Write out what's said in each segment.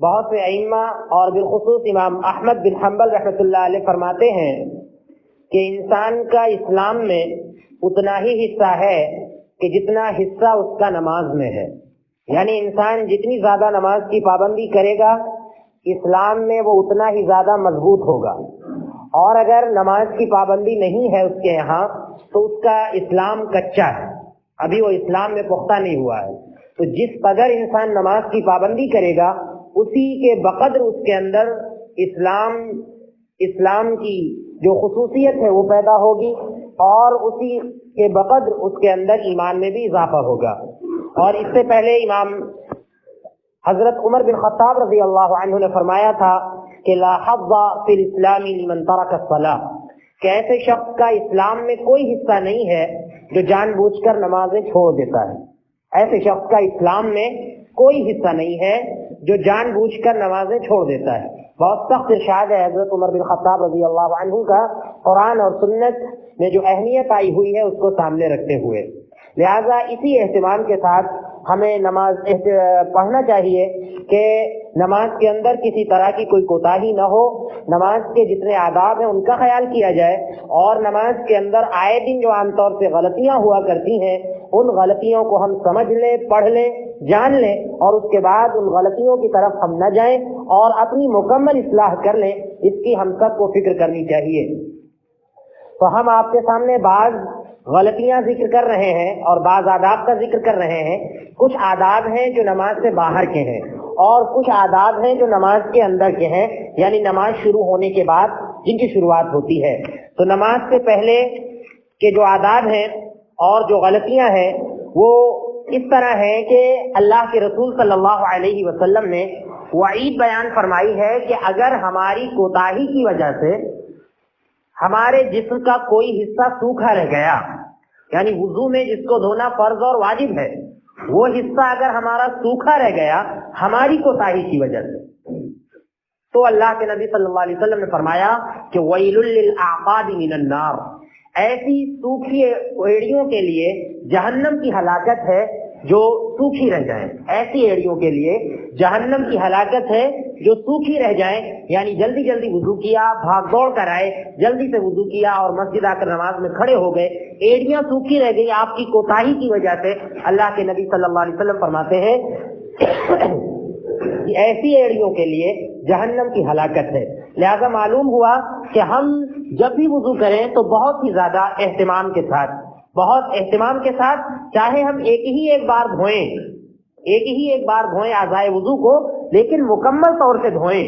بہت سے ائمہ اور بالخصوص امام احمد بن حنبل رحمۃ اللہ علیہ فرماتے ہیں کہ انسان کا اسلام میں اتنا ہی حصہ ہے کہ جتنا حصہ اس کا نماز میں ہے. یعنی انسان جتنی زیادہ نماز کی پابندی کرے گا اسلام میں وہ اتنا ہی زیادہ مضبوط ہوگا، اور اگر نماز کی پابندی نہیں ہے اس کے یہاں تو اس کا اسلام کچا ہے، ابھی وہ اسلام میں پختہ نہیں ہوا ہے. تو جس قدر انسان نماز کی پابندی کرے گا اسی کے بقدر اس کے اندر اسلام کی جو خصوصیت ہے وہ پیدا ہوگی، اور اسی کے بقدر اس کے اندر ایمان میں بھی اضافہ ہوگا. اور اس سے پہلے امام حضرت عمر بن خطاب رضی اللہ عنہ نے فرمایا تھا کہ لا حظ فی الاسلام لمن ترک الصلاۃ، کہ ایسے شخص کا اسلام میں کوئی حصہ نہیں ہے جو جان بوجھ کر نمازیں چھوڑ دیتا ہے. ایسے شخص کا اسلام میں کوئی حصہ نہیں ہے جو جان بوجھ کر نمازیں چھوڑ دیتا ہے. بہت سخت ارشاد ہے حضرت عمر بن خطاب رضی اللہ عنہ کا قرآن اور سنت میں جو اہمیت آئی ہوئی ہے اس کو سامنے رکھتے ہوئے. لہذا اسی اہتمام کے ساتھ ہمیں نماز پڑھنا چاہیے کہ نماز کے اندر کسی طرح کی کوئی کوتاہی نہ ہو، نماز کے جتنے آداب ہیں ان کا خیال کیا جائے، اور نماز کے اندر آئے دن جو عام طور سے غلطیاں ہوا کرتی ہیں ان غلطیوں کو ہم سمجھ لیں، پڑھ لیں، جان لیں، اور اس کے بعد ان غلطیوں کی طرف ہم نہ جائیں اور اپنی مکمل اصلاح کر لیں. اس کی ہم سب کو فکر کرنی چاہیے. تو ہم آپ کے سامنے بعض غلطیاں ذکر کر رہے ہیں اور بعض آداب کا ذکر کر رہے ہیں. کچھ آداب ہیں جو نماز سے باہر کے ہیں، اور کچھ آداب ہیں جو نماز کے اندر کے ہیں، یعنی نماز شروع ہونے کے بعد جن کی شروعات ہوتی ہے. تو نماز سے پہلے کے جو آداب ہیں اور جو غلطیاں ہیں وہ اس طرح ہے کہ اللہ کے رسول صلی اللہ علیہ وسلم نے وعید بیان فرمائی ہے کہ اگر ہماری کوتاہی کی وجہ سے ہمارے جسم کا کوئی حصہ سوکھا رہ گیا، یعنی وضو میں جس کو دھونا فرض اور واجب ہے، وہ حصہ اگر ہمارا سوکھا رہ گیا ہماری کوتاہی کی وجہ سے، تو اللہ کے نبی صلی اللہ علیہ وسلم نے فرمایا کہ وَيْلٌ لِّلْأَعْقَابِ مِنَ النَّارِ، ایسی سوکھی ایڑیوں کے لیے جہنم کی ہلاکت ہے جو سوکھی رہ جائیں. ایسی ایڑیوں کے لیے جہنم کی ہلاکت ہے جو سوکھی رہ جائیں. یعنی جلدی جلدی وضو کیا، بھاگ دوڑ کر آئے، جلدی سے وضو کیا اور مسجد آ کر نماز میں کھڑے ہو گئے، ایڑیاں سوکھی رہ گئی آپ کی کوتاہی کی وجہ سے. اللہ کے نبی صلی اللہ علیہ وسلم فرماتے ہیں کہ ایسی ایڑیوں کے لیے جہنم کی ہلاکت ہے. لہذا معلوم ہوا کہ ہم جب بھی وضو کریں تو بہت ہی زیادہ اہتمام کے ساتھ چاہے ہم ایک ہی بار دھوئیں اعضائے وضو کو، لیکن مکمل طور سے دھوئیں.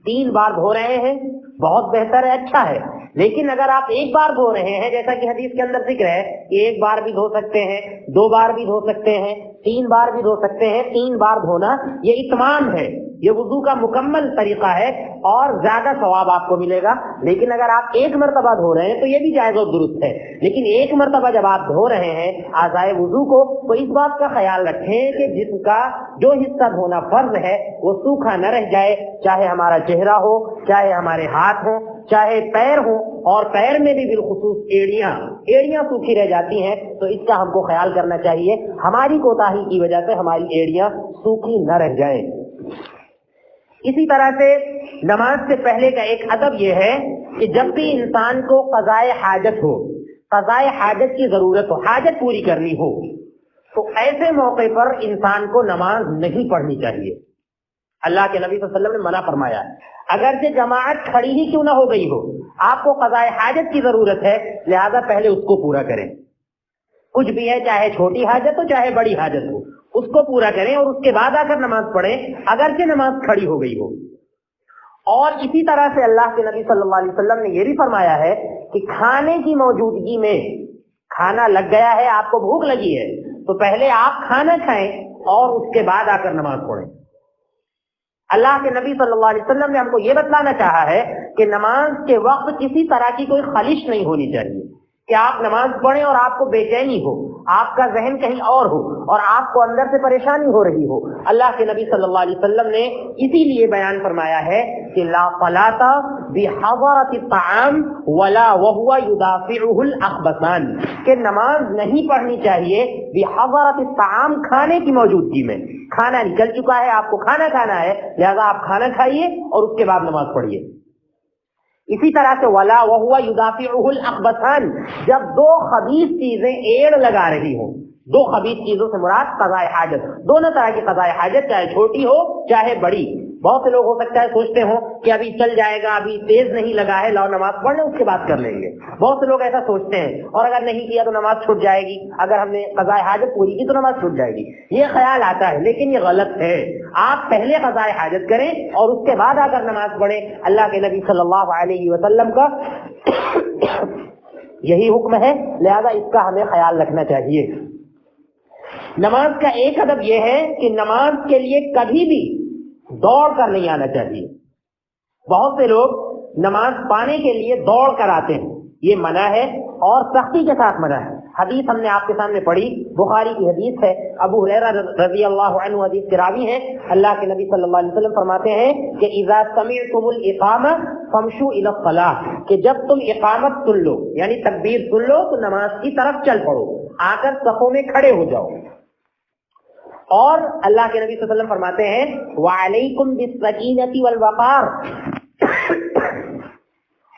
3 بار دھو رہے ہیں بہت بہتر ہے، اچھا ہے. لیکن اگر آپ ایک بار دھو رہے ہیں، جیسا کہ حدیث کے اندر ذکر ہے کہ 1 بار بھی دھو سکتے ہیں، 2 بار بھی دھو سکتے ہیں، 3 بار بھی دھو سکتے ہیں. 3 بار دھونا یہ اتمام ہے، یہ وضو کا مکمل طریقہ ہے اور زیادہ ثواب آپ کو ملے گا. لیکن اگر آپ 1 مرتبہ دھو رہے ہیں تو یہ بھی جائز اور درست ہے. لیکن 1 مرتبہ جب آپ دھو رہے ہیں اعضائے وضو کو تو اس بات کا خیال رکھیں کہ جسم کا جو حصہ دھونا فرض ہے وہ سوکھا نہ رہ جائے، چاہے ہمارا چہرہ ہو، چاہے ہمارے ہاتھ ہوں، چاہے پیر ہوں. اور پیر میں بھی بالخصوص ایڑیاں سوکھی رہ جاتی ہیں، تو اس کا ہم کو خیال کرنا چاہیے ہماری کوتاہی کی وجہ سے ہماری ایڑیاں سوکھی نہ رہ جائیں. اسی طرح سے نماز سے پہلے کا ایک ادب یہ ہے کہ جب بھی انسان کو قضائے حاجت کی ضرورت ہو، حاجت پوری کرنی ہو، تو ایسے موقع پر انسان کو نماز نہیں پڑھنی چاہیے. اللہ کے نبی صلی اللہ علیہ وسلم نے منع فرمایا ہے. اگرچہ جماعت کھڑی ہی کیوں نہ ہو گئی ہو، آپ کو قضائے حاجت کی ضرورت ہے، لہذا پہلے اس کو پورا کریں. کچھ بھی ہے، چاہے چھوٹی حاجت ہو چاہے بڑی حاجت ہو، اس کو پورا کریں اور اس کے بعد آ کر نماز پڑھیں اگرچہ نماز کھڑی ہو گئی ہو. اور اسی طرح سے اللہ کے نبی صلی اللہ علیہ وسلم نے یہ بھی فرمایا ہے کہ کھانے کی موجودگی میں، کھانا لگ گیا ہے، آپ کو بھوک لگی ہے، تو پہلے آپ کھانا کھائیں اور اس کے بعد آ کر نماز پڑھیں. اللہ کے نبی صلی اللہ علیہ وسلم نے ہم کو یہ بتلانا چاہا ہے کہ نماز کے وقت کسی طرح کی کوئی خلش نہیں ہونی چاہیے. کہ آپ نماز پڑھیں اور آپ کو بے چینی ہو، آپ کا ذہن کہیں اور ہو اور آپ کو اندر سے پریشانی ہو رہی ہو. اللہ کے نبی صلی اللہ علیہ وسلم نے اسی لیے بیان فرمایا ہے کہ لا صلاۃ بحضرۃ الطعام ولا وهو يدافعه الاخبثان، کہ نماز نہیں پڑھنی چاہیے بحضرۃ الطعام، کھانے کی موجودگی میں. کھانا نکل چکا ہے، آپ کو کھانا کھانا ہے، لہذا آپ کھانا کھائیے اور اس کے بعد نماز پڑھیے. اسی طرح سے ولا وهو يدافعه الاخبثان، جب دو خبیث چیزیں ایڑ لگا رہی ہوں. دو خبیث چیزوں سے مراد قضاء حاجت، دونوں طرح کی قضاء حاجت، چاہے چھوٹی ہو چاہے بڑی. بہت سے لوگ ہو سکتا ہے سوچتے ہوں کہ ابھی چل جائے گا، ابھی تیز نہیں لگا ہے، لاؤ نماز پڑھ لیں اس کے بعد کر لیں گے. بہت سے لوگ ایسا سوچتے ہیں، اور اگر نہیں کیا تو نماز چھوٹ جائے گی، اگر ہم نے قضاء حاجت پوری کی تو نماز چھوٹ جائے گی. یہ خیال آتا ہے لیکن یہ غلط ہے. آپ پہلے قضاء حاجت کریں اور اس کے بعد آ کر نماز پڑھیں. اللہ کے نبی صلی اللہ علیہ وسلم کا یہی حکم ہے، لہذا اس کا ہمیں خیال رکھنا چاہیے. نماز کا ایک ادب یہ ہے کہ نماز کے لیے کبھی بھی دوڑ کر نہیں آنا چاہیے. بہت سے لوگ نماز پانے کے لیے دوڑ کر آتے ہیں، یہ منع ہے اور سختی کے ساتھ منع ہے. حدیث ہم نے آپ کے سامنے پڑھی، بخاری کی حدیث ہے، ابو ہریرہ رضی اللہ عنہ حدیث کے راوی ہیں. اللہ کے نبی صلی اللہ علیہ وسلم فرماتے ہیں کہ اذا سمعتم الاقامہ فامشوا الی الصلاۃ، کہ جب تم اقامت سن لو یعنی تکبیر سن لو تو نماز کی طرف چل پڑو، آ کر صفوں میں کھڑے ہو جاؤ. اور اللہ کے نبی صلی اللہ علیہ وسلم فرماتے ہیں وعلیکم بالسکینۃ والوقار،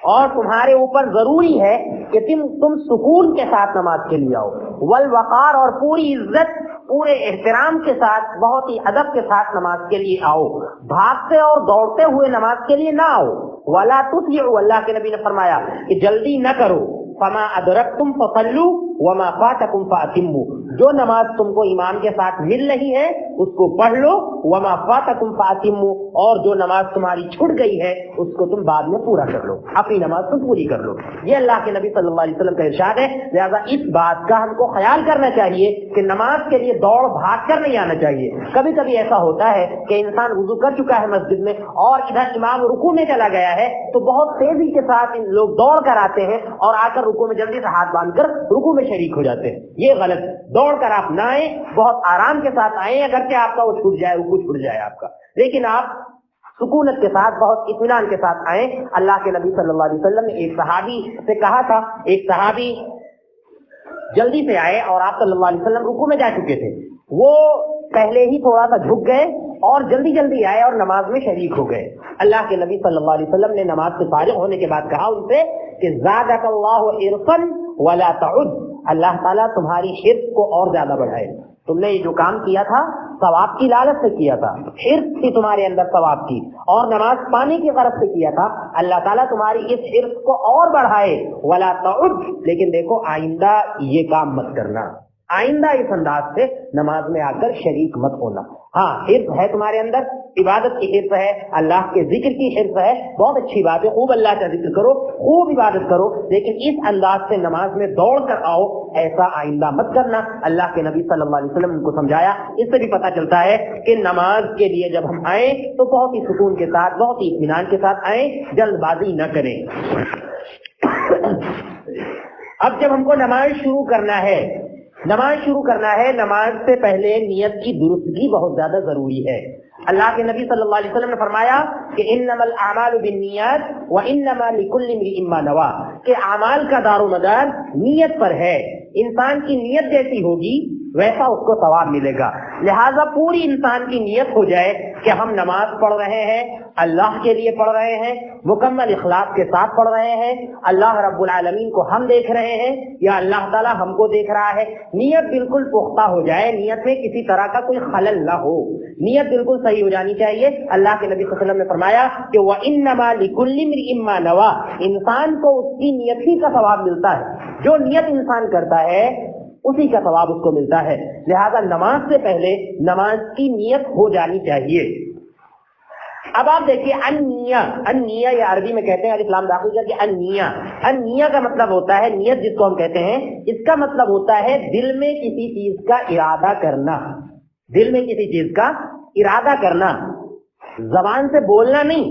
اور تمہارے اوپر ضروری ہے کہ تم سکون کے ساتھ نماز کے لیے آؤ. والوقار، اور پوری عزت پورے احترام کے ساتھ بہت ہی ادب کے ساتھ نماز کے لیے آؤ. بھاگتے اور دوڑتے ہوئے نماز کے لیے نہ آؤ. ولا تسرعوا، اللہ کے نبی نے فرمایا کہ جلدی نہ کرو. فما ادرکتم فصلوا وما فاتکم فاتموا، جو نماز تم کو امام کے ساتھ مل رہی ہے اس کو پڑھ لو. وما فاتکم فاتموا، اور جو نماز تمہاری چھوٹ گئی ہے اس کو تم بعد میں پورا کر لو، اپنی نماز تم پوری کر لو. یہ اللہ کے نبی صلی اللہ علیہ وسلم کا ارشاد ہے. لہذا اس بات کا ہم کو خیال کرنا چاہیے کہ نماز کے لیے دوڑ بھاگ کر نہیں آنا چاہیے. کبھی کبھی ایسا ہوتا ہے کہ انسان وضو کر چکا ہے مسجد میں اور ادھر امام رکوع میں چلا گیا ہے تو بہت تیزی کے ساتھ لوگ دوڑ کر آتے ہیں اور آ کر رکوع میں جلدی سے ہاتھ باندھ کر رکوع میں شریک ہو جاتے ہیں. یہ غلط. دوڑ کر آپ نہ آئیں، بہت آرام کے ساتھ آئیں، اگرچہ آپ کا وہ چھوٹ جائے، رکوع چھوٹ جائے آپ کا، لیکن آپ سکونت کے ساتھ بہت اطمینان کے ساتھ آئیں. اللہ کے نبی صلی اللہ علیہ وسلم نے ایک صحابی سے کہا تھا، ایک صحابی جلدی سے آئے اور آپ صلی اللہ علیہ وسلم رکوع میں جا چکے تھے، وہ پہلے ہی تھوڑا سا جھک گئے اور جلدی جلدی آئے اور نماز میں شریک ہو گئے. اللہ کے نبی صلی اللہ علیہ وسلم نے نماز سے فارغ ہونے کے بعد کہا ان سے کہ زادک اللہ حرصا ولا تعد، اللہ تعالیٰ تمہاری حرص کو اور زیادہ بڑھائے. تم نے یہ جو کام کیا تھا ثواب کی لالچ سے کیا تھا، حرص تھی تمہارے اندر ثواب کی، اور نماز پانے کی غرض سے کیا تھا. اللہ تعالیٰ تمہاری اس حرص کو اور بڑھائے. ولا تعد، لیکن دیکھو آئندہ یہ کام مت کرنا، آئندہ اس انداز سے نماز میں آ کر شریک مت ہونا. ہاں حرص ہے تمہارے اندر، عبادت کی حرص ہے، اللہ کے ذکر کی حرص ہے، بہت اچھی بات ہے، خوب اللہ کا ذکر کرو، خوب عبادت کرو، لیکن اس انداز سے نماز میں دوڑ کر آؤ، ایسا آئندہ مت کرنا. اللہ کے نبی صلی اللہ علیہ وسلم نے ان کو سمجھایا. اس سے بھی پتہ چلتا ہے کہ نماز کے لیے جب ہم آئیں تو بہت ہی سکون کے ساتھ، بہت ہی اطمینان کے ساتھ آئیں، جلد بازی نہ کریں. اب جب ہم کو نماز شروع کرنا ہے، نماز سے پہلے نیت کی درستگی بہت زیادہ ضروری ہے. اللہ کے نبی صلی اللہ علیہ وسلم نے فرمایا کہ انما الاعمال بالنیات وانما لكل امرئ ما نوى، کہ اعمال کا دار و مدار نیت پر ہے. انسان کی نیت جیسی ہوگی ویسا اس کو ثواب ملے گا. لہذا پوری انسان کی نیت ہو جائے کہ ہم نماز پڑھ رہے ہیں، اللہ کے لیے پڑھ رہے ہیں، مکمل اخلاص کے ساتھ پڑھ رہے ہیں، اللہ رب العالمین کو ہم دیکھ رہے ہیں یا اللہ تعالیٰ ہم کو دیکھ رہا ہے. نیت بالکل پختہ ہو جائے، نیت میں کسی طرح کا کوئی خلل نہ ہو، نیت بالکل صحیح ہو جانی چاہیے. اللہ کے نبی صلی اللہ علیہ وسلم نے فرمایا کہ وَإِنَّمَا لِكُلِّ امْرِئٍ مَّا نَوَىٰ، انسان کو اس کی نیت ہی کا ثواب ملتا ہے. جو نیت انسان کرتا ہے اسی کا ثواب اس کو ملتا ہے. لہذا نماز سے پہلے نماز کی نیت ہو جانی چاہیے. اب آپ دیکھیے النیہ یا عربی میں کہتے ہیں الف لام داخل کر کے النیہ کا مطلب ہوتا ہے، نیت جس کو ہم کہتے ہیں اس کا مطلب ہوتا ہے دل میں کسی چیز کا ارادہ کرنا. دل میں کسی چیز کا ارادہ کرنا، زبان سے بولنا نہیں،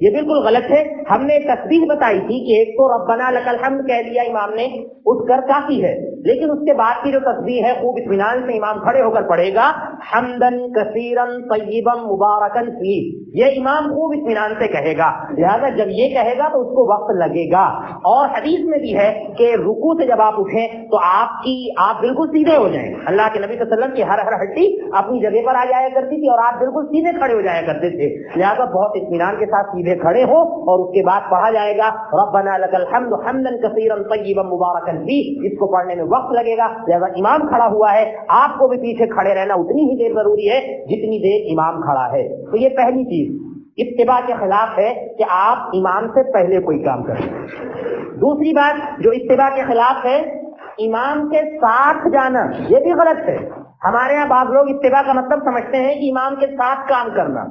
یہ بالکل غلط ہے. ہم نے تسبیح بتائی تھی کہ ایک تو ربنا لک الحمد کہہ دیا امام نے اٹھ کر کافی ہے، لیکن اس کے بعد کی جو تسبیح ہے خوب اطمینان سے امام کھڑے ہو کر پڑھے گا حمدن کثیرن طیبا مبارکن فی. یہ امام خوب اطمینان سے کہے گا، لہذا جب یہ کہے گا تو اس کو وقت لگے گا. اور حدیث میں بھی ہے کہ رکوع سے جب آپ اٹھیں تو آپ بالکل سیدھے ہو جائیں. اللہ کے نبی صلی اللہ علیہ وسلم کی ہر ہڈی اپنی جگہ پر آ جایا کرتی تھی اور آپ بالکل سیدھے کھڑے ہو جایا کرتے تھے. لہذا بہت اطمینان کے ساتھ سیدھے کھڑے ہو اور اس کے بعد پڑھا جائے گا ربنا لک الحمد حمدا کثیرا طیبا مبارکا فی. اس کو پڑھنے میں وقت لگے گا، لہذا امام کھڑا ہوا ہے، آپ کو بھی پیچھے کھڑے رہنا اتنی ہی دیر ضروری ہے جتنی دیر امام کھڑا ہے. تو یہ پہلی چیز اتباع کے خلاف ہے کہ آپ امام سے پہلے کوئی کام کریں. دوسری بات جو اتباع کے خلاف ہے، امام کے ساتھ جانا، یہ بھی غلط ہے. ہمارے یہاں بعض لوگ اتباع کا مطلب سمجھتے ہیں کہ امام کے ساتھ کام کرنا.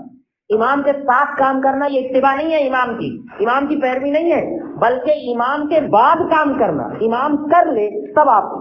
امام کے ساتھ کام کرنا یہ اتباع نہیں ہے، امام کی پیروی نہیں ہے، بلکہ امام کے بعد کام کرنا. امام کر لے تب آپ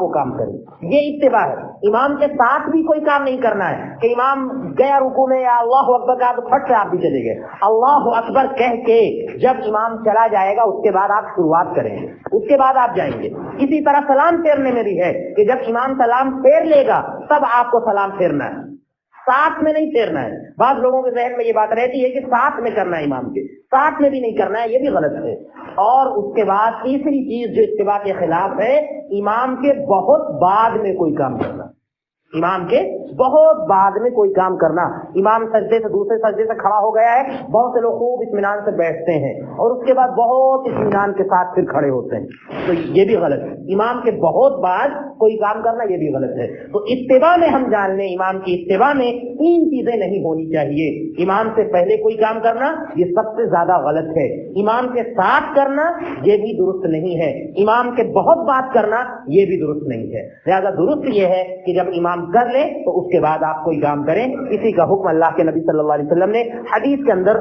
وہ کام کریں، یہ اتباع ہے. امام کے ساتھ بھی کوئی کام نہیں کرنا ہے کہ امام گیا رکوع میں یا اللہ اکبر کہا تو پھٹ سے آپ بھی چلے گئے. اللہ اکبر کہہ کے جب امام چلا جائے گا اس کے بعد آپ شروعات کریں گے، اس کے بعد آپ جائیں گے. اسی طرح سلام پھیرنے میں بھی ہے کہ جب امام سلام پھیر لے گا تب آپ کو سلام پھیرنا ہے، ساتھ میں نہیں پھیرنا ہے. بعض لوگوں کے ذہن میں یہ بات رہتی ہے کہ ساتھ میں کرنا ہے، امام کے ساتھ میں بھی نہیں کرنا ہے، یہ بھی غلط ہے. اور اس کے بعد تیسری چیز جو اتباع کے خلاف ہے، امام کے بہت بعد میں کوئی کام کرنا. امام کے بہت بعد میں کوئی کام کرنا. امام سجدے سے دوسرے سجدے سے کھڑا ہو گیا ہے، بہت سے لوگ خوب اطمینان سے بیٹھتے ہیں اور اس کے بعد بہت اطمینان کے ساتھ پھر کھڑے ہوتے ہیں، تو یہ بھی غلط ہے. امام کے بہت بعد کوئی کام کرنا یہ بھی غلط ہے. تو اتباع میں ہم جان لیں، امام کی اتباع میں تین چیزیں نہیں ہونی چاہیے. امام سے پہلے کوئی کام کرنا یہ سب سے زیادہ غلط ہے. امام کے ساتھ کرنا یہ بھی درست نہیں ہے. امام کے بہت بات کرنا یہ بھی درست نہیں ہے. لہذا درست یہ ہے کہ جب امام کر لے تو اس کے بعد آپ کوئی کام کریں. اسی کا حکم اللہ کے نبی صلی اللہ علیہ وسلم نے حدیث کے اندر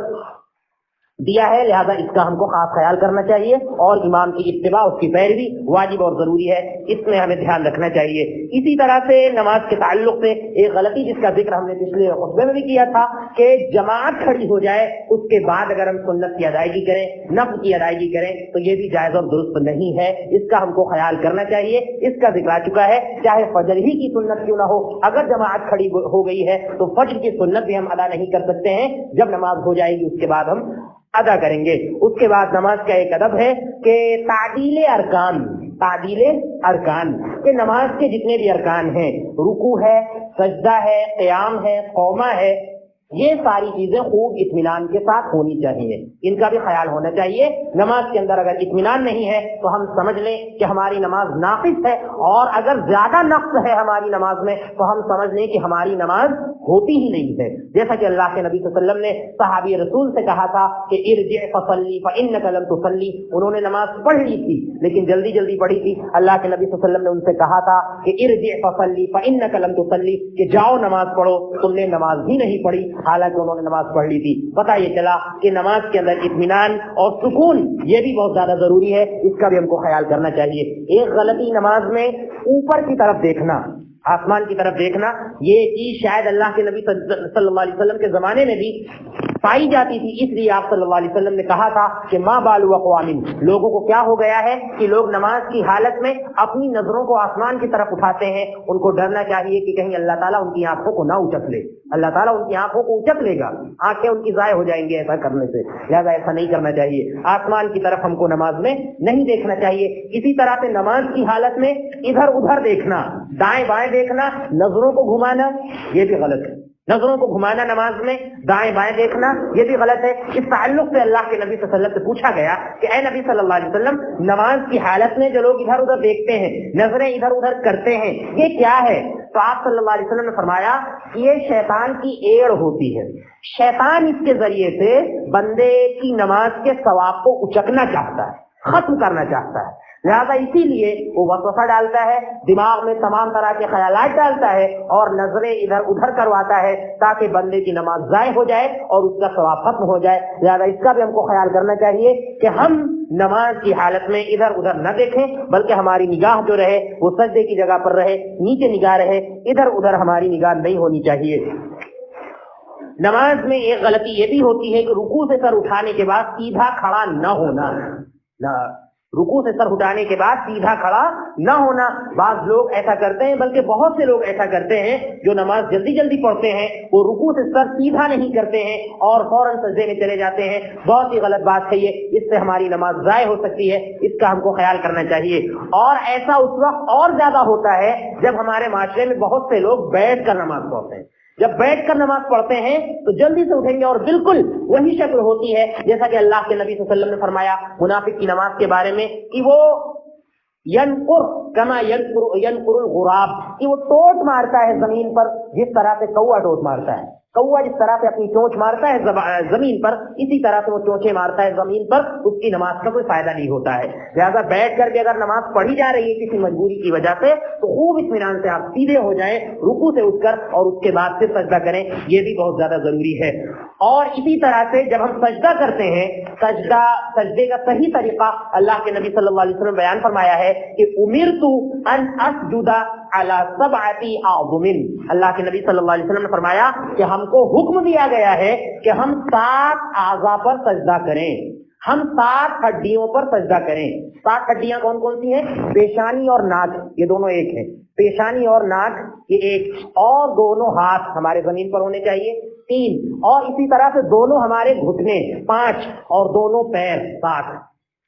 دیا ہے، لہذا اس کا ہم کو خاص خیال کرنا چاہیے. اور امام کی اتباع، اس کی پیروی واجب اور ضروری ہے، اس میں ہمیں دھیان رکھنا چاہیے. اسی طرح سے نماز کے تعلق سے ایک غلطی جس کا ذکر ہم نے پچھلے خطبے میں بھی کیا تھا کہ جماعت کھڑی ہو جائے اس کے بعد اگر ہم سنت کی ادائیگی کریں، نفل کی ادائیگی کریں تو یہ بھی جائز اور درست نہیں ہے. اس کا ہم کو خیال کرنا چاہیے. اس کا ذکر آ چکا ہے، چاہے فجر ہی کی سنت کیوں نہ ہو، اگر جماعت کھڑی ہو گئی ہے تو فجر کی سنت بھی ہم ادا نہیں کر سکتے ہیں. جب نماز ہو جائے گی اس کے بعد ہم ادا کریں گے. اس کے بعد نماز کا ایک ادب ہے کہ تعدیل ارکان کہ نماز کے جتنے بھی ارکان ہیں، رکوع ہے، سجدہ ہے، قیام ہے، قومہ ہے، یہ ساری چیزیں خوب اطمینان کے ساتھ ہونی چاہیے. ان کا بھی خیال ہونا چاہیے. نماز کے اندر اگر اطمینان نہیں ہے تو ہم سمجھ لیں کہ ہماری نماز ناقص ہے، اور اگر زیادہ نقص ہے ہماری نماز میں تو ہم سمجھ لیں کہ ہماری نماز ہوتی ہی نہیں ہے. جیسا کہ اللہ کے نبی صلی اللہ علیہ وسلم نے صحابی رسول سے کہا تھا کہ ارجع فصلی فانک لم تصلی. انہوں نے نماز پڑھ لی تھی لیکن جلدی پڑھی تھی. اللہ کے نبی صلی اللہ علیہ وسلم نے ان سے کہا تھا کہ ارجع فصلی فانک لم تصلی، کہ جاؤ نماز پڑھو، تم نے نماز ہی نہیں پڑھی، حالانکہ انہوں نے نماز پڑھ لی تھی. پتہ یہ چلا کہ نماز کے اندر اطمینان اور سکون یہ بھی بہت زیادہ ضروری ہے. اس کا بھی ہم کو خیال کرنا چاہیے. ایک غلطی نماز میں اوپر کی طرف دیکھنا، آسمان کی طرف دیکھنا، یہ چیز شاید اللہ کے نبی صلی اللہ علیہ وسلم کے زمانے میں بھی پائی جاتی تھی. اس لیے آپ صلی اللہ علیہ وسلم نے کہا تھا کہ ما بال اقوام، لوگوں کو کیا ہو گیا ہے کہ لوگ نماز کی حالت میں اپنی نظروں کو آسمان کی طرف اٹھاتے ہیں. ان کو ڈرنا چاہیے کہ کہیں اللہ تعالیٰ ان کی آنکھوں کو نہ اچک لے. اللہ تعالیٰ ان کی آنکھوں کو اچک لے گا، آنکھیں ان کی ضائع ہو جائیں گے ایسا کرنے سے. لہذا ایسا نہیں کرنا چاہیے. آسمان کی طرف ہم کو نماز میں نہیں دیکھنا چاہیے. اسی طرح سے نماز کی حالت میں ادھر ادھر دیکھنا، دائیں بائیں دیکھنا، نظروں کو گھمانا، یہ بھی غلط ہے. نظروں کو گھمانا نماز میں، دائیں بائیں دیکھنا، یہ بھی غلط ہے. اس تعلق سے اللہ کے نبی صلی اللہ علیہ وسلم سے پوچھا گیا کہ اے نبی صلی اللہ علیہ وسلم، نماز کی حالت میں جو لوگ ادھر ادھر دیکھتے ہیں، نظریں ادھر ادھر کرتے ہیں، یہ کیا ہے؟ تو آپ صلی اللہ علیہ وسلم نے فرمایا یہ شیطان کی ایڑ ہوتی ہے. شیطان اس کے ذریعے سے بندے کی نماز کے ثواب کو اچکنا چاہتا ہے، ختم کرنا چاہتا ہے. لہذا اسی لیے وہ وسوسہ ڈالتا ہے، دماغ میں تمام طرح کے خیالات ڈالتا ہے اور نظریں ادھر ادھر کرواتا ہے تاکہ بندے کی نماز ضائع ہو جائے اور اس کا ثواب ختم ہو جائے. لہذا اس کا بھی ہم کو خیال کرنا چاہیے کہ ہم نماز کی حالت میں ادھر ادھر نہ دیکھیں، بلکہ ہماری نگاہ جو رہے وہ سجدے کی جگہ پر رہے، نیچے نگاہ رہے، ادھر ادھر ہماری نگاہ نہیں ہونی چاہیے. نماز میں ایک غلطی یہ بھی ہوتی ہے کہ رکوع سے سر اٹھانے کے بعد سیدھا کھڑا نہ ہونا، رکوع سے سر اٹھانے کے بعد سیدھا کھڑا نہ ہونا۔ بعض لوگ ایسا کرتے ہیں، بلکہ بہت سے لوگ ایسا کرتے ہیں جو نماز جلدی جلدی پڑھتے ہیں، وہ رکوع سے سر سیدھا نہیں کرتے ہیں اور فوراً سجدے میں چلے جاتے ہیں۔ بہت ہی غلط بات ہے یہ، اس سے ہماری نماز ضائع ہو سکتی ہے، اس کا ہم کو خیال کرنا چاہیے۔ اور ایسا اس وقت اور زیادہ ہوتا ہے جب ہمارے معاشرے میں بہت سے لوگ بیٹھ کر نماز پڑھتے ہیں۔ جب بیٹھ کر نماز پڑھتے ہیں تو جلدی سے اٹھیں گے اور بالکل وہی شکل ہوتی ہے جیسا کہ اللہ کے نبی صلی اللہ علیہ وسلم نے فرمایا منافق کی نماز کے بارے میں کہ وہ ینقر کما ینقر الغراب، کہ وہ ٹوٹ مارتا ہے زمین پر جس طرح سے کوا ٹوٹ مارتا ہے۔ کوا جس طرح سے اپنی چونچ مارتا ہے زمین پر، اسی طرح سے وہ چونچے مارتا ہے زمین پر، اس کی نماز کا کوئی فائدہ نہیں ہوتا ہے۔ لہٰذا بیٹھ کر کے اگر نماز پڑھی جا رہی ہے کسی مجبوری کی وجہ سے تو خوب اطمینان سے آپ سیدھے ہو جائیں رکوع سے اٹھ کر، اور اس کے بعد پھر سجدہ کریں، یہ بھی بہت زیادہ ضروری ہے۔ اور اسی طرح سے جب ہم سجدہ کرتے ہیں، سجدے کا صحیح طریقہ اللہ کے نبی صلی اللہ علیہ وسلم نے بیان فرمایا ہے کہ امرت ان اسجد علی سبعۃ اعظم، اللہ کے نبی صلی اللہ علیہ وسلم نے فرمایا کہ ہم کو حکم دیا گیا ہے کہ ہم 7 اعضاء پر سجدہ کریں، ہم 7 ہڈیوں پر سجدہ کریں۔ 7 ہڈیاں کون کون سی ہیں؟ پیشانی اور ناک، یہ دونوں ایک ہیں، پیشانی اور ناک یہ ایک، اور دونوں ہاتھ ہمارے زمین پر ہونے چاہیے 3، اور اسی طرح سے دونوں ہمارے گھٹنے 5، اور دونوں پیر 7۔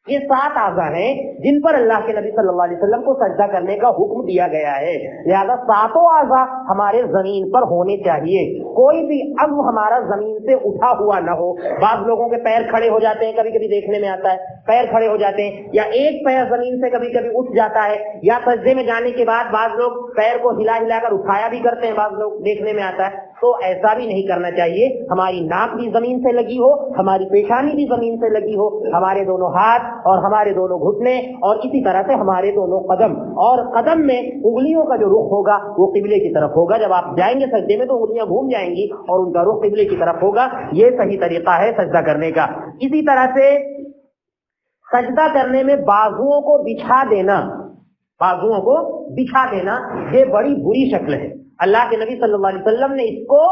یہ 7 اعضاء ہیں جن پر اللہ کے نبی صلی اللہ علیہ وسلم کو سجدہ کرنے کا حکم دیا گیا ہے۔ لہذا 7 اعضاء ہمارے زمین پر ہونے چاہیے، کوئی بھی عضو ہمارا زمین سے اٹھا ہوا نہ ہو۔ بعض لوگوں کے پیر کھڑے ہو جاتے ہیں، کبھی کبھی دیکھنے میں آتا ہے پیر کھڑے ہو جاتے ہیں، یا ایک پیر زمین سے کبھی کبھی اٹھ جاتا ہے، یا سجدے میں جانے کے بعد بعض لوگ پیر کو ہلا ہلا کر اٹھایا بھی کرتے ہیں، بعض لوگ دیکھنے میں آتا ہے۔ تو ایسا بھی نہیں کرنا چاہیے، ہماری ناک بھی زمین سے لگی ہو، ہماری پیشانی بھی زمین سے لگی ہو، ہمارے دونوں ہاتھ اور ہمارے دونوں گھٹنے، اور اسی طرح سے ہمارے دونوں قدم، اور قدم میں انگلیوں کا جو رخ ہوگا وہ قبلے کی طرف ہوگا۔ جب آپ جائیں گے سجدے میں تو انگلیاں گھوم جائیں گی اور ان کا رخ قبلے کی طرف ہوگا۔ یہ صحیح طریقہ ہے سجدہ کرنے کا۔ اسی طرح سے سجدہ کرنے میں بازوؤں کو بچھا دینا، بازوؤں کو بچھا دینا یہ بڑی بری شکل ہے۔ اللہ کے نبی صلی اللہ علیہ وسلم نے اس کو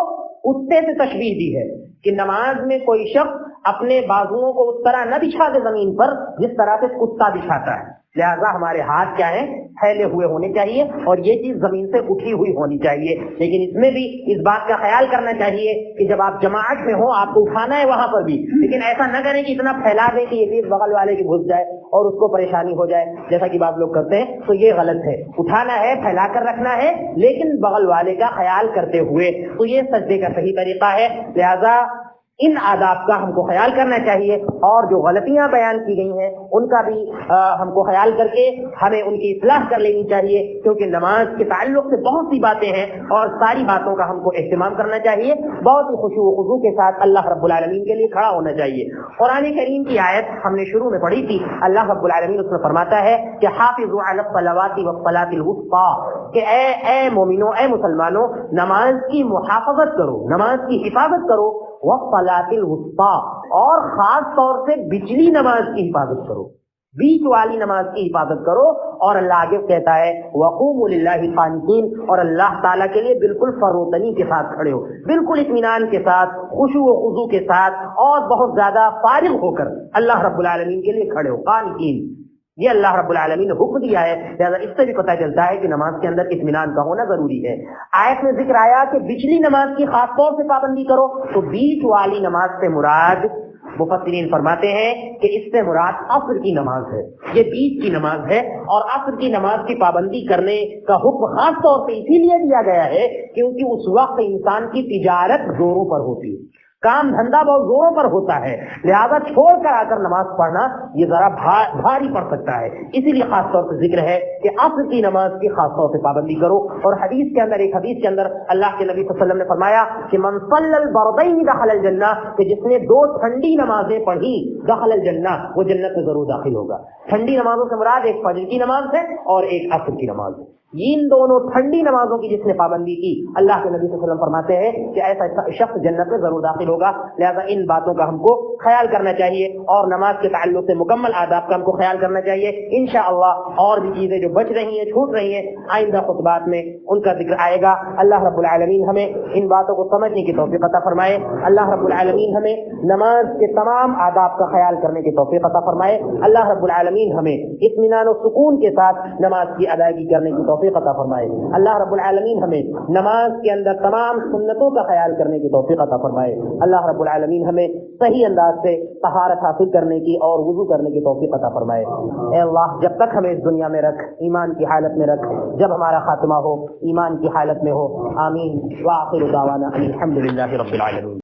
کتے سے تشبیہ دی ہے کہ نماز میں کوئی شخص اپنے بازوؤں کو اس طرح نہ بچھا دے زمین پر جس طرح سے کتا بچھاتا ہے۔ لہذا ہمارے ہاتھ کیا ہیں؟ پھیلے ہوئے ہونے چاہیے، اور یہ چیز زمین سے اٹھی ہوئی ہونی چاہیے۔ لیکن اس میں بھی اس بات کا خیال کرنا چاہیے کہ جب آپ جماعت میں ہوں آپ کو اٹھانا ہے وہاں پر بھی، لیکن ایسا نہ کریں کہ اتنا پھیلا دیں کہ یہ چیز بغل والے کی گھس جائے اور اس کو پریشانی ہو جائے، جیسا کہ بعض لوگ کرتے ہیں۔ تو یہ غلط ہے، اٹھانا ہے، پھیلا کر رکھنا ہے، لیکن بغل والے کا خیال کرتے ہوئے۔ تو یہ سجدے کا صحیح طریقہ ہے۔ لہذا ان آداب کا ہم کو خیال کرنا چاہیے، اور جو غلطیاں بیان کی گئی ہیں ان کا بھی ہم کو خیال کر کے ہمیں ان کی اصلاح کر لینی چاہیے، کیونکہ نماز کے تعلق سے بہت سی باتیں ہیں اور ساری باتوں کا ہم کو اہتمام کرنا چاہیے۔ بہت ہی خشوع و خضوع کے ساتھ اللہ رب العالمین کے لیے کھڑا ہونا چاہیے۔ قرآن کریم کی آیت ہم نے شروع میں پڑھی تھی، اللہ رب العالمین اس میں فرماتا ہے کہ حافظوا علی الصلوات والصلاۃ الوسطی، کہ اے مومنو، اے مسلمانوں، نماز کی محافظت کرو، نماز کی حفاظت کرو، والصلاۃ الوسطی، اور خاص طور سے بچلی نماز کی حفاظت کرو، بیچ والی نماز کی حفاظت کرو۔ اور اللہ آگے کہتا ہے وقوموا للہ قانتین، اور اللہ تعالیٰ کے لیے بالکل فروتنی کے ساتھ کھڑے ہو، بالکل اطمینان کے ساتھ، خشوع و خضوع کے ساتھ، اور بہت زیادہ فارغ ہو کر اللہ رب العالمین کے لیے کھڑے ہو، قانتین۔ یہ اللہ رب العالمین نے حکم دیا ہے، لہذا اس سے بھی پتہ چلتا ہے کہ نماز کے اندر اطمینان کا ہونا ضروری ہے۔ آیت میں ذکر آیا کہ بچلی نماز کی خاص طور سے پابندی کرو، تو بیچ والی نماز سے مراد مفسرین فرماتے ہیں کہ اس سے مراد عصر کی نماز ہے، یہ بیچ کی نماز ہے، اور عصر کی نماز کی پابندی کرنے کا حکم خاص طور سے اسی لیے دیا گیا ہے کیونکہ اس وقت انسان کی تجارت زوروں پر ہوتی ہے، کام دھندا بہت زوروں پر ہوتا ہے، لہذا چھوڑ کر آ کر نماز پڑھنا یہ ذرا بھاری پڑ سکتا ہے۔ اسی لیے خاص طور سے ذکر ہے کہ عصر کی نماز کی خاص طور سے پابندی کرو۔ اور حدیث کے اندر، ایک حدیث کے اندر اللہ کے نبی صلی اللہ علیہ وسلم نے فرمایا کہ من صلی البردین دخل الجنہ، کہ جس نے 2 ٹھنڈی نمازیں پڑھی دخل الجنہ، وہ جنت میں ضرور داخل ہوگا۔ ٹھنڈی نمازوں سے مراد ایک فجر کی نماز ہے اور ایک عصر کی نماز ہے۔ ان دونوں ٹھنڈی نمازوں کی جس نے پابندی کی، اللہ کے نبی صلی اللہ علیہ وسلم فرماتے ہیں کہ ایسا شخص جنت میں ضرور داخل ہوگا۔ لہذا ان باتوں کا ہم کو خیال کرنا چاہیے اور نماز کے تعلق سے مکمل آداب کا ہم کو خیال کرنا چاہیے۔ انشاءاللہ اور بھی چیزیں جو بچ رہی ہیں، چھوٹ رہی ہیں، آئندہ خطبات میں ان کا ذکر آئے گا۔ اللہ رب العالمین ہمیں ان باتوں کو سمجھنے کی توفیق عطا فرمائے۔ اللہ رب العالمین ہمیں نماز کے تمام آداب کا خیال کرنے کی توفیق عطا فرمائے۔ اللہ رب العالمین ہمیں اطمینان و سکون کے ساتھ نماز کی ادائیگی کرنے کی توفیق عطا فرمائے۔ اللہ رب العالمین ہمیں نماز کے اندر تمام سنتوں کا خیال کرنے کی توفیق عطا فرمائے۔ اللہ رب العالمین ہمیں صحیح انداز سے طہارت حاصل کرنے کی اور وضو کرنے کی توفیق عطا فرمائے۔ اے اللہ، جب تک ہمیں اس دنیا میں رکھ، ایمان کی حالت میں رکھ، جب ہمارا خاتمہ ہو ایمان کی حالت میں ہو۔ آمین۔ وآخر دعوانا الحمدللہ رب العالمین۔